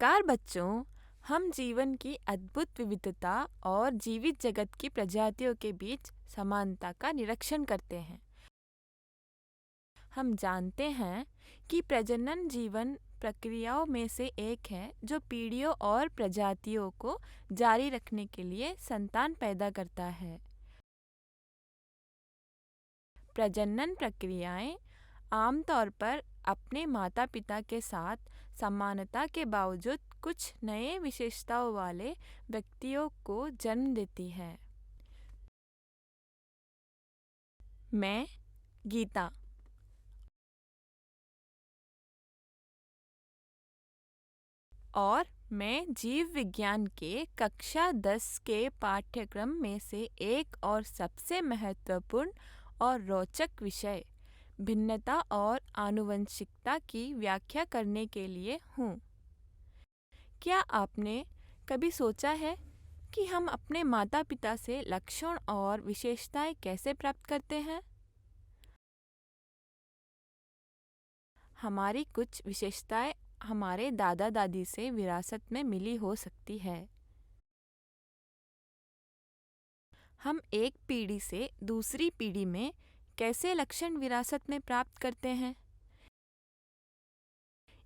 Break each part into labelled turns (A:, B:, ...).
A: नमस्कार बच्चों। हम जीवन की अद्भुत विविधता और जीवित जगत की प्रजातियों के बीच समानता का निरीक्षण करते हैं। हम जानते हैं कि प्रजनन जीवन प्रक्रियाओं में से एक है जो पीढ़ियों और प्रजातियों को जारी रखने के लिए संतान पैदा करता है। प्रजनन प्रक्रियाएं आमतौर पर अपने माता-पिता के साथ समानता के बावजूद कुछ नए विशेषताओं वाले व्यक्तियों को जन्म देती है। मैं गीता और मैं जीव विज्ञान के कक्षा 10 के पाठ्यक्रम में से एक और सबसे महत्वपूर्ण और रोचक विषय भिन्नता और आनुवंशिकता की व्याख्या करने के लिए हूँ। क्या आपने कभी सोचा है कि हम अपने माता-पिता से लक्षण और विशेषताएं कैसे प्राप्त करते हैं? हमारी कुछ विशेषताएं हमारे दादा-दादी से विरासत में मिली हो सकती है। हम एक पीढ़ी से दूसरी पीढ़ी में कैसे लक्षण विरासत में प्राप्त करते हैं?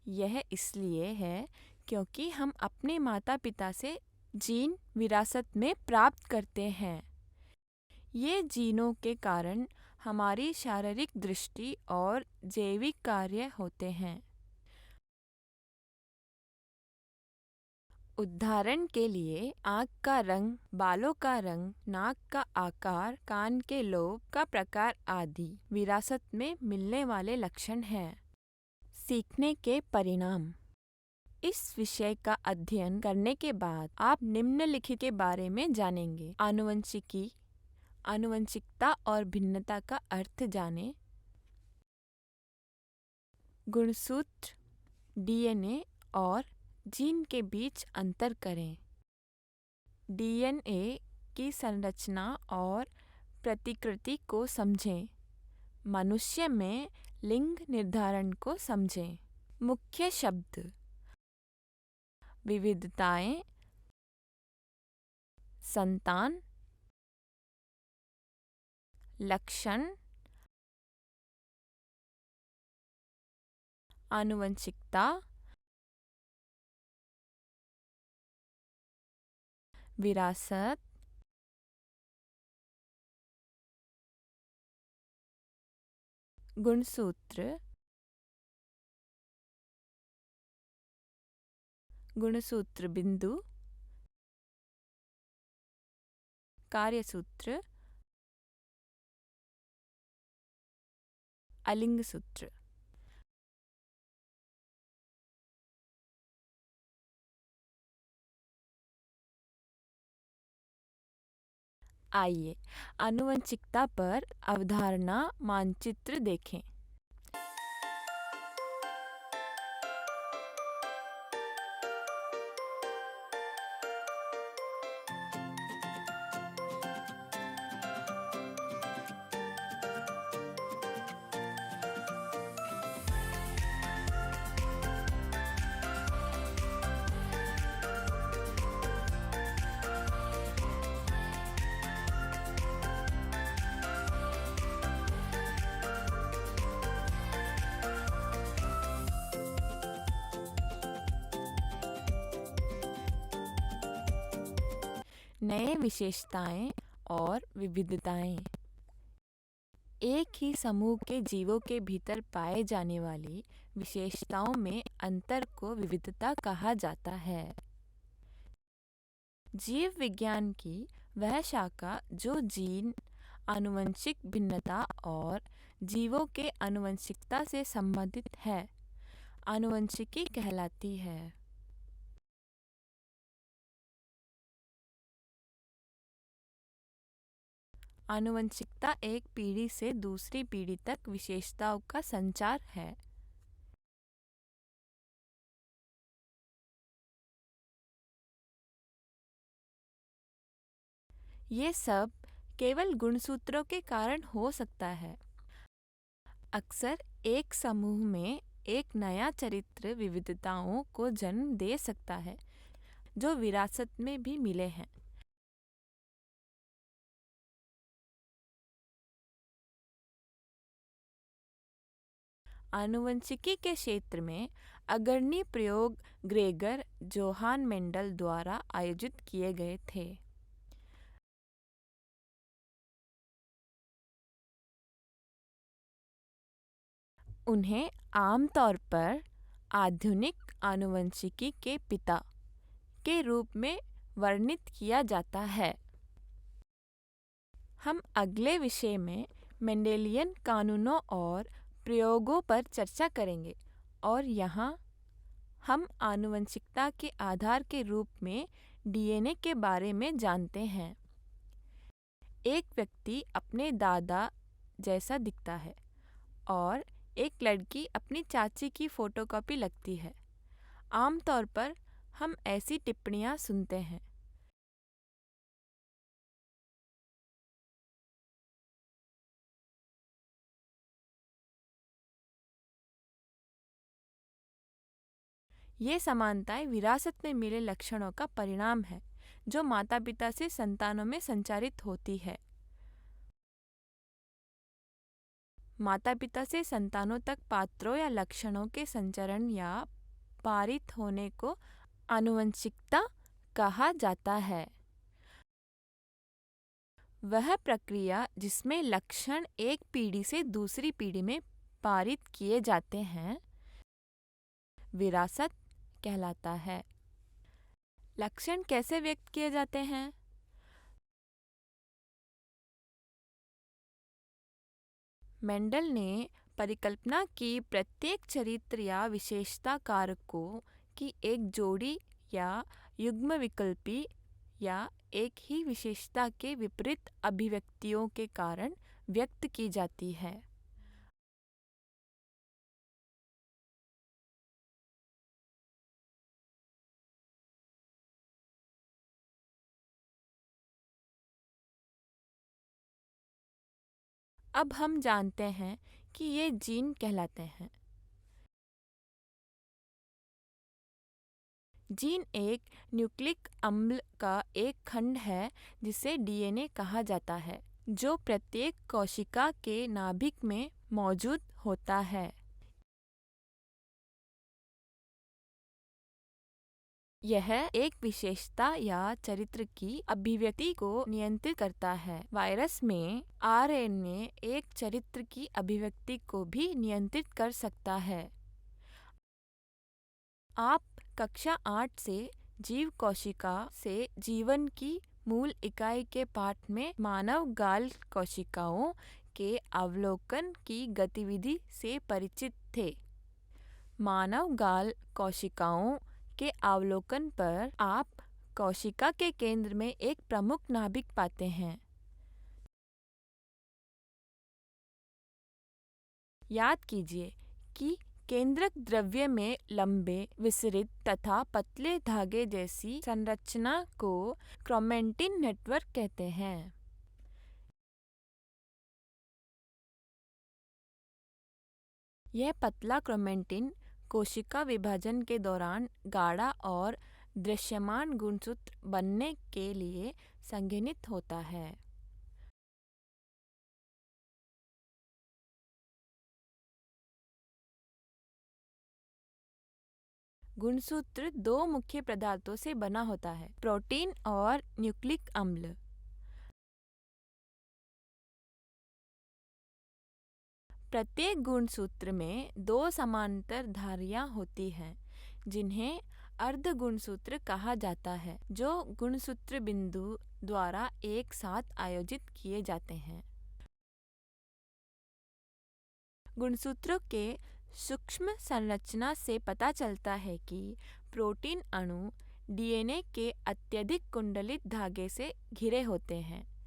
A: यह इसलिए है क्योंकि हम अपने माता-पिता से जीन विरासत में प्राप्त करते हैं। ये जीनों के कारण हमारी शारीरिक दृष्टि और जैविक कार्य होते हैं। उदाहरण के लिए आँख का रंग, बालों का रंग, नाक का आकार, कान के लोब का प्रकार आदि विरासत में मिलने वाले लक्षण हैं। सीखने के परिणाम। इस विषय का अध्ययन करने के बाद आप निम्नलिखित के बारे में जानेंगे। आनुवंशिकी, आनुवंशिकता और भिन्नता का अर्थ जानें। गुणसूत्र, डीएनए और जीन के बीच अंतर करें। डीएनए की संरचना और प्रतिकृति को समझें। मनुष्य में लिंग निर्धारण को समझें। मुख्य शब्द: विविधताएं, संतान, लक्षण, आनुवंशिकता, विरासत, गुणसूत्र, गुणसूत्र बिंदु, कार्यसूत्र, अलिंग सूत्र। आइए आनुवंशिकता पर अवधारणा मानचित्र देखें। नए विशेषताएं और विविधताएं। एक ही समूह के जीवों के भीतर पाए जाने वाली विशेषताओं में अंतर को विविधता कहा जाता है। जीव विज्ञान की वह शाखा जो जीन, आनुवंशिक भिन्नता और जीवों के आनुवंशिकता से संबंधित है, आनुवंशिकी कहलाती है। आनुवंशिकता एक पीढ़ी से दूसरी पीढ़ी तक विशेषताओं का संचार है। ये सब केवल गुणसूत्रों के कारण हो सकता है। अक्सर एक समूह में एक नया चरित्र विविधताओं को जन्म दे सकता है जो विरासत में भी मिले हैं। आनुवंशिकी के क्षेत्र में अग्रणी प्रयोग ग्रेगर जोहान मेंडल द्वारा आयोजित किए गए थे। उन्हें आमतौर पर आधुनिक आनुवंशिकी के पिता के रूप में वर्णित किया जाता है। हम अगले विषय में मेंडेलियन कानूनों और प्रयोगों पर चर्चा करेंगे और यहाँ हम आनुवंशिकता के आधार के रूप में डीएनए के बारे में जानते हैं। एक व्यक्ति अपने दादा जैसा दिखता है और एक लड़की अपनी चाची की फोटोकॉपी लगती है। आमतौर पर हम ऐसी टिप्पणियां सुनते हैं। ये समानताएं विरासत में मिले लक्षणों का परिणाम है जो माता-पिता से संतानों में संचारित होती है। माता-पिता से संतानों तक पात्रों या लक्षणों के संचरण या पारित होने को आनुवंशिकता कहा जाता है। वह प्रक्रिया जिसमें लक्षण एक पीढ़ी से दूसरी पीढ़ी में पारित किए जाते हैं, विरासत कहलाता है। लक्षण कैसे व्यक्त किए जाते हैं? मेंडल ने परिकल्पना की प्रत्येक चरित्र या विशेषता कारकों की एक जोड़ी या युग्मविकल्पी या एक ही विशेषता के विपरीत अभिव्यक्तियों के कारण व्यक्त की जाती है। अब हम जानते हैं कि ये जीन कहलाते हैं। जीन एक न्यूक्लिक अम्ल का एक खंड है जिसे डीएनए कहा जाता है, जो प्रत्येक कोशिका के नाभिक में मौजूद होता है। यह एक विशेषता या चरित्र की अभिव्यक्ति को नियंत्रित करता है। वायरस में आरएनए एक चरित्र की अभिव्यक्ति को भी नियंत्रित कर सकता है। आप कक्षा 8 से जीव कोशिका से जीवन की मूल इकाई के पाठ में मानव गाल कोशिकाओं के अवलोकन की गतिविधि से परिचित थे। मानव गाल कोशिकाओं के अवलोकन पर आप कोशिका के केंद्र में एक प्रमुख नाभिक पाते हैं। याद कीजिए कि केंद्रक द्रव्य में लंबे, विसरित तथा पतले धागे जैसी संरचना को क्रोमेटिन नेटवर्क कहते हैं। यह पतला क्रोमेटिन कोशिका विभाजन के दौरान गाढ़ा और दृश्यमान गुणसूत्र बनने के लिए संघनित होता है। गुणसूत्र दो मुख्य पदार्थों से बना होता है, प्रोटीन और न्यूक्लिक अम्ल। प्रत्येक गुणसूत्र में दो समांतर धारियां होती हैं, जिन्हें अर्ध गुणसूत्र कहा जाता है, जो गुणसूत्र बिंदु द्वारा एक साथ आयोजित किए जाते हैं। गुणसूत्रों के सूक्ष्म संरचना से पता चलता है कि प्रोटीन अणु डीएनए के अत्यधिक कुंडलित धागे से घिरे होते हैं।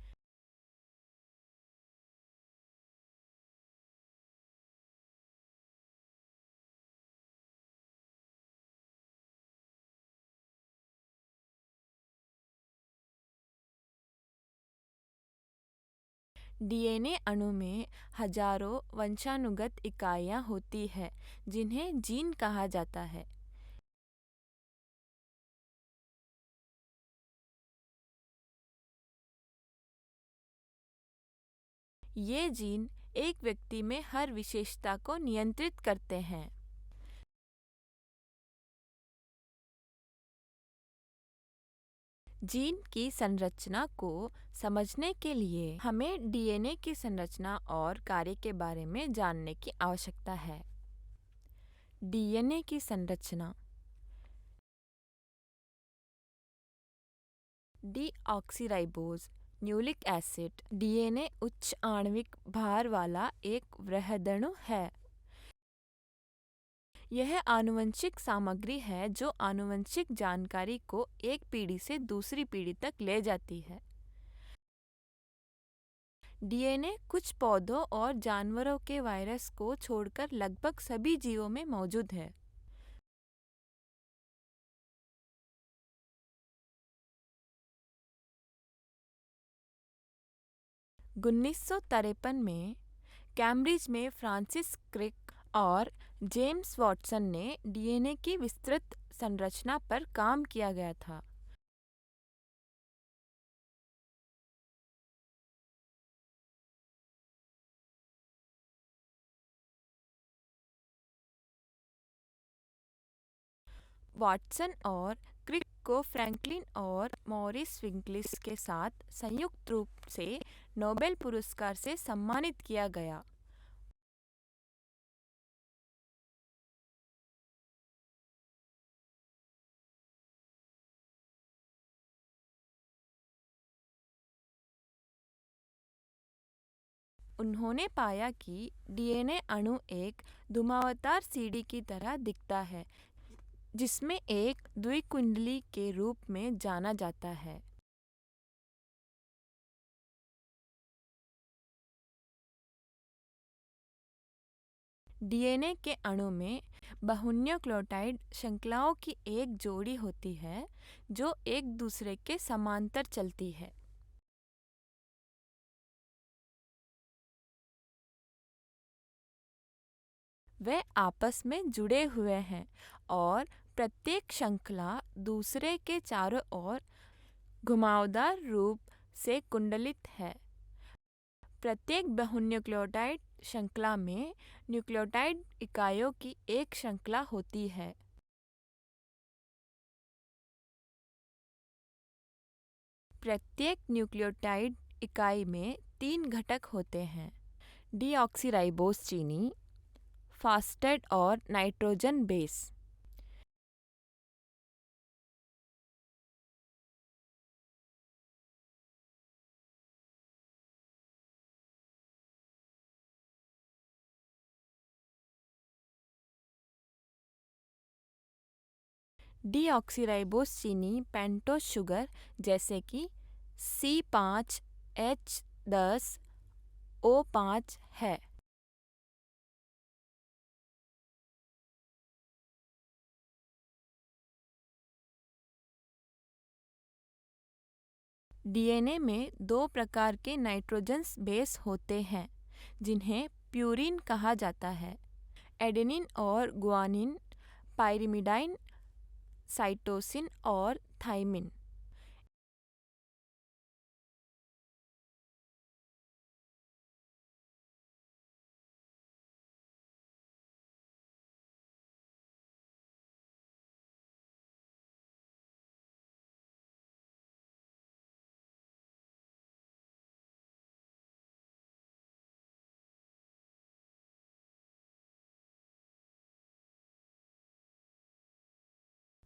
A: डीएनए अणु में हजारों वंशानुगत इकाइयां होती है जिन्हें जीन कहा जाता है। ये जीन एक व्यक्ति में हर विशेषता को नियंत्रित करते हैं। जीन की संरचना को समझने के लिए हमें डीएनए की संरचना और कार्य के बारे में जानने की आवश्यकता है। डीएनए की संरचना। डीऑक्सीराइबोज न्यूक्लिक एसिड डीएनए उच्च आणविक भार वाला एक वृहदणु है। यह आनुवंशिक सामग्री है जो आनुवंशिक जानकारी को एक पीढ़ी से दूसरी पीढ़ी तक ले जाती है। डीएनए कुछ पौधों और जानवरों के वायरस को छोड़कर लगभग सभी जीवों में मौजूद है। उन्नीस में कैम्ब्रिज में फ्रांसिस क्रिक और जेम्स वॉटसन ने डीएनए की विस्तृत संरचना पर काम किया गया था। वाटसन और क्रिक को फ्रैंकलिन और मॉरिस विंकलिस के साथ संयुक्त रूप से नोबेल पुरस्कार से सम्मानित किया गया। उन्होंने पाया कि डीएनए अणु एक धुमावदार सीढ़ी की तरह दिखता है जिसमें एक द्विकुंडली के रूप में जाना जाता है। डीएनए के अणु में बहुन्यूक्लियोटाइड श्रृंखलाओं की एक जोड़ी होती है जो एक दूसरे के समांतर चलती है। वे आपस में जुड़े हुए हैं और प्रत्येक श्रृंखला दूसरे के चारों ओर घुमावदार रूप से कुंडलित है। प्रत्येक बहुन्यूक्लियोटाइड श्रृंखला में न्यूक्लियोटाइड इकाइयों की एक श्रृंखला होती है। प्रत्येक न्यूक्लियोटाइड इकाई में 3 घटक होते हैं: डीऑक्सीराइबोज चीनी, फास्फेट और नाइट्रोजन बेस। डीऑक्सीराइबोज चीनी पेंटोस शुगर जैसे कि C5H10O5 है। डीएनए में 2 प्रकार के नाइट्रोजन्स बेस होते हैं जिन्हें प्यूरिन कहा जाता है: एडेनिन और गुआनिन, पाइरिमिडाइन, साइटोसिन और थाइमिन।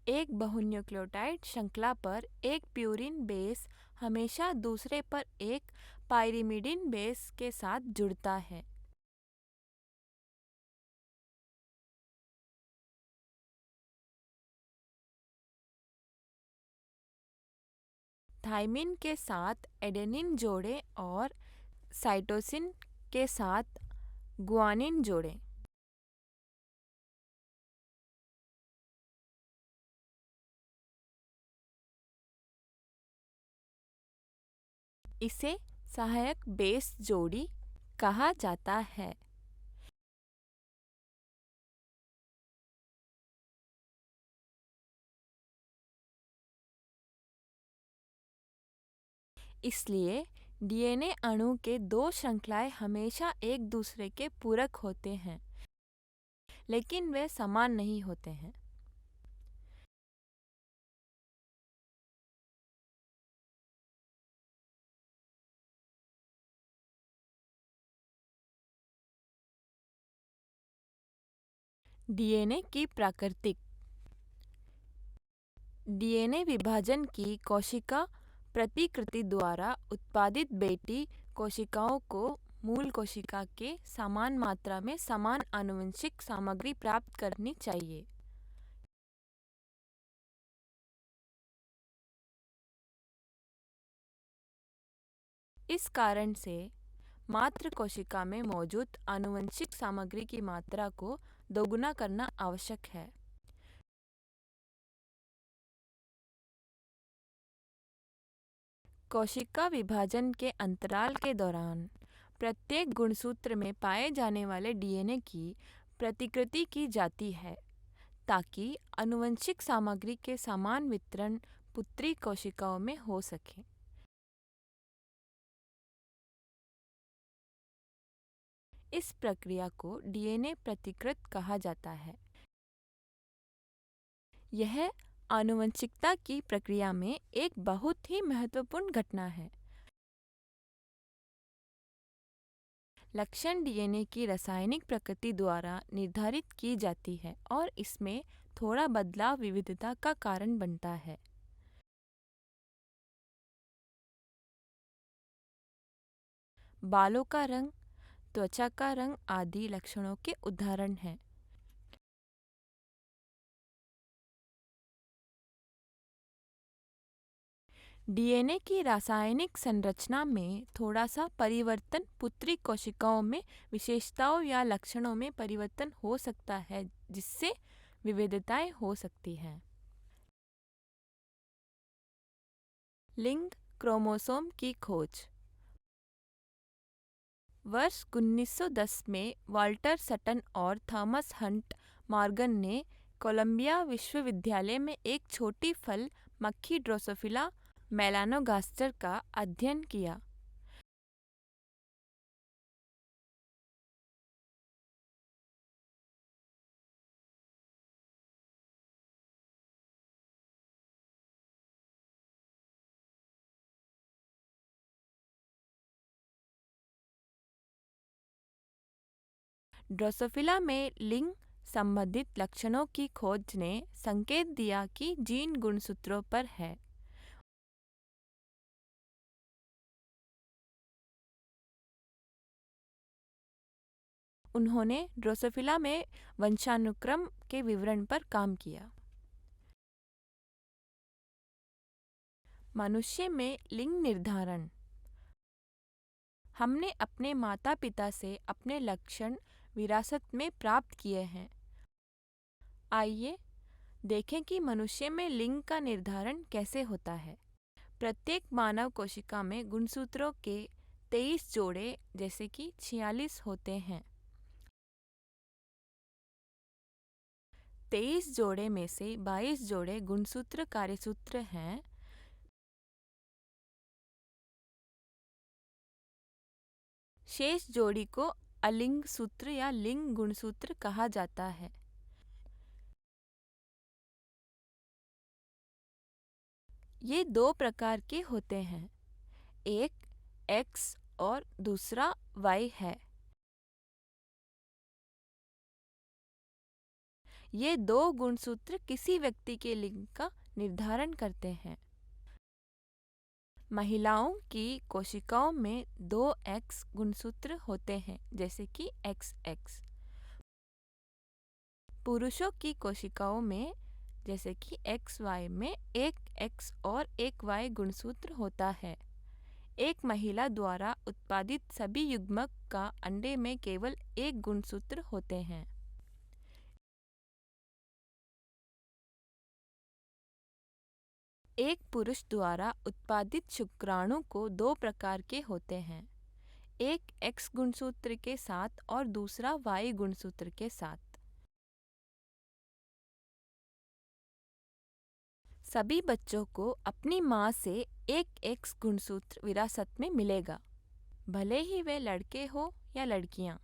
A: एक बहुन्यूक्लियोटाइड श्रृंखला पर एक प्यूरिन बेस हमेशा दूसरे पर एक पाइरिमिडिन बेस के साथ जुड़ता है। थाइमिन के साथ एडेनिन जोड़ें और साइटोसिन के साथ गुआनिन जोड़ें। इसे सहायक बेस जोड़ी कहा जाता है। इसलिए डीएनए अणु के दो श्रृंखलाएं हमेशा एक दूसरे के पूरक होते हैं, लेकिन वे समान नहीं होते हैं। डीएनए की प्राकृतिक डीएनए विभाजन की कोशिका प्रतिकृति द्वारा उत्पादित बेटी कोशिकाओं को मूल कोशिका के समान मात्रा में समान आनुवंशिक सामग्री प्राप्त करनी चाहिए। इस कारण से मातृ कोशिका में मौजूद आनुवंशिक सामग्री की मात्रा को दोगुना करना आवश्यक है। कोशिका विभाजन के अंतराल के दौरान प्रत्येक गुणसूत्र में पाए जाने वाले डीएनए की प्रतिकृति की जाती है, ताकि आनुवंशिक सामग्री के समान वितरण पुत्री कोशिकाओं में हो सके। इस प्रक्रिया को डीएनए प्रतिकृत कहा जाता है। यह आनुवंशिकता की प्रक्रिया में एक बहुत ही महत्वपूर्ण घटना है। लक्षण डीएनए की रासायनिक प्रकृति द्वारा निर्धारित की जाती है और इसमें थोड़ा बदलाव विविधता का कारण बनता है। बालों का रंग, त्वचा का रंग आदि लक्षणों के उदाहरण हैं। डीएनए की रासायनिक संरचना में थोड़ा सा परिवर्तन पुत्री कोशिकाओं में विशेषताओं या लक्षणों में परिवर्तन हो सकता है, जिससे विविधताएं हो सकती हैं। लिंग क्रोमोसोम की खोज वर्ष 1910 में वाल्टर सटन और थॉमस हंट मॉर्गन ने कोलंबिया विश्वविद्यालय में एक छोटी फल मक्खी ड्रोसोफिला मेलानोगास्टर का अध्ययन किया। ड्रोसोफिला में लिंग संबंधित लक्षणों की खोज ने संकेत दिया कि जीन गुणसूत्रों पर है। उन्होंने ड्रोसोफिला में वंशानुक्रम के विवरण पर काम किया। मनुष्य में लिंग निर्धारण हमने अपने माता पिता से अपने लक्षण विरासत में प्राप्त किए हैं। आइए देखें कि मनुष्य में लिंग का निर्धारण कैसे होता है। प्रत्येक मानव कोशिका में गुणसूत्रों के 23 जोड़े जैसे कि 46 होते हैं। 23 जोड़े में से 22 जोड़े गुणसूत्र कार्यसूत्र हैं। शेष जोड़ी को अलिंग सूत्र या लिंग गुणसूत्र कहा जाता है। ये दो प्रकार के होते हैं, एक X और दूसरा Y है। ये दो गुणसूत्र किसी व्यक्ति के लिंग का निर्धारण करते हैं। महिलाओं की कोशिकाओं में दो X गुणसूत्र होते हैं, जैसे कि XX। पुरुषों की कोशिकाओं में जैसे कि XY में एक X और एक Y गुणसूत्र होता है। एक महिला द्वारा उत्पादित सभी युग्मक का अंडे में केवल एक गुणसूत्र होते हैं। एक पुरुष द्वारा उत्पादित शुक्राणु को दो प्रकार के होते हैं, एक एक्स गुणसूत्र के साथ और दूसरा वाई गुणसूत्र के साथ। सभी बच्चों को अपनी माँ से एक एक्स गुणसूत्र विरासत में मिलेगा, भले ही वे लड़के हो या लड़कियाँ।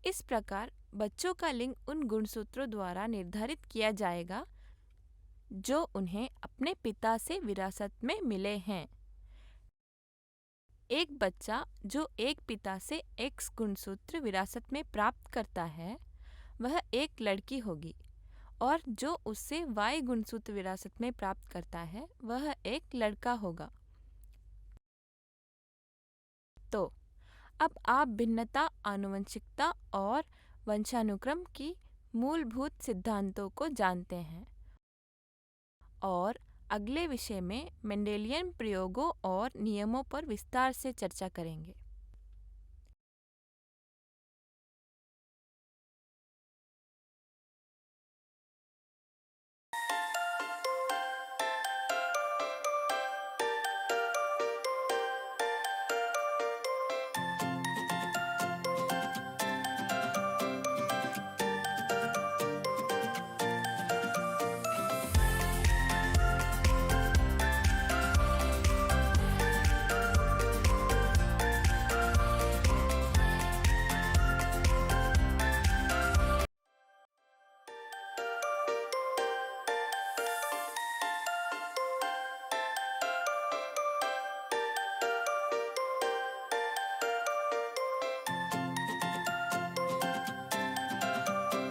A: इस प्रकार बच्चों का लिंग उन गुणसूत्रों द्वारा निर्धारित किया जाएगा जो उन्हें अपने पिता से विरासत में मिले हैं। एक बच्चा जो एक पिता से एक्स गुणसूत्र विरासत में प्राप्त करता है वह एक लड़की होगी, और जो उससे वाई गुणसूत्र विरासत में प्राप्त करता है वह एक लड़का होगा। तो अब आप भिन्नता, आनुवंशिकता और वंशानुक्रम की मूलभूत सिद्धांतों को जानते हैं, और अगले विषय में मेंडेलियन प्रयोगों और नियमों पर विस्तार से चर्चा करेंगे।